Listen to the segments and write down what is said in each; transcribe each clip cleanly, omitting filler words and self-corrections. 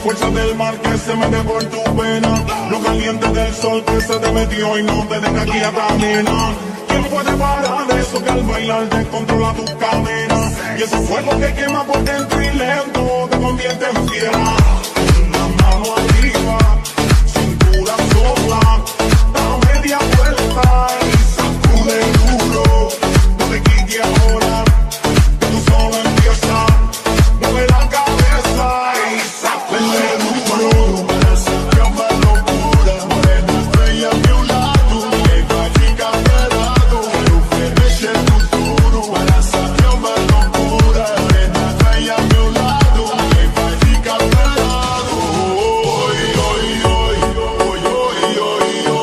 fuerza del mar que se mete por tu pena, lo caliente del sol que se te metió y no te deja aquí a caminar. ¿Quién puede parar eso que al bailar descontrola tus cadenas? Y ese fuego que quema por dentro y lento te convierte en fiera. Una mano arriba, cintura sola, da media vuelta y sacude duro. No te quites ahora, que tú solo empiezas. Mueve la cabeza y sacude duro. Para sacar más locura, morena estrella a mi lado, que va a ficar pelado, que no ferreche el futuro. Para sacar más locura, morena estrella a mi lado, que va a ficar pelado. Hoy, hoy, hoy, hoy, hoy, hoy, hoy.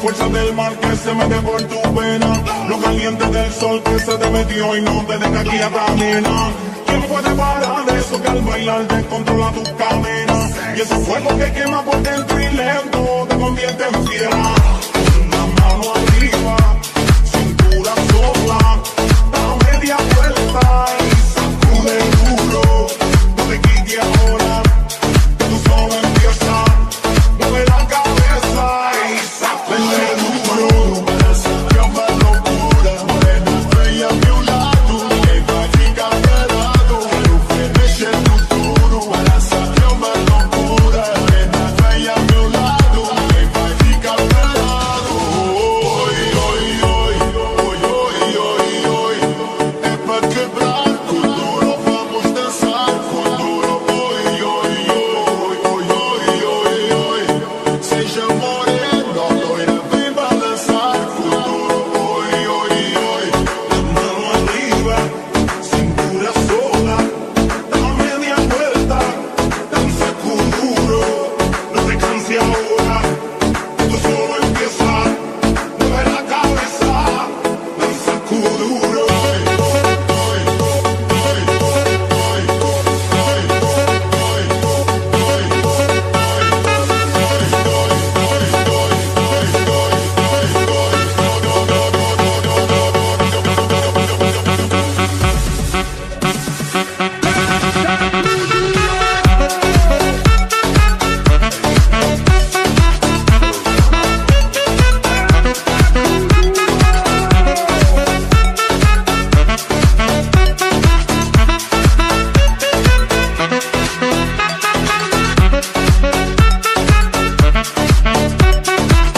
fuerza del mar que se mete por tu vena, lo caliente del sol que se te metió y no te deja aquí a caminar. ¿Quién puede parar eso que al bailar descontrola tus cadenas? Y ese fuego que quema por dentro y lento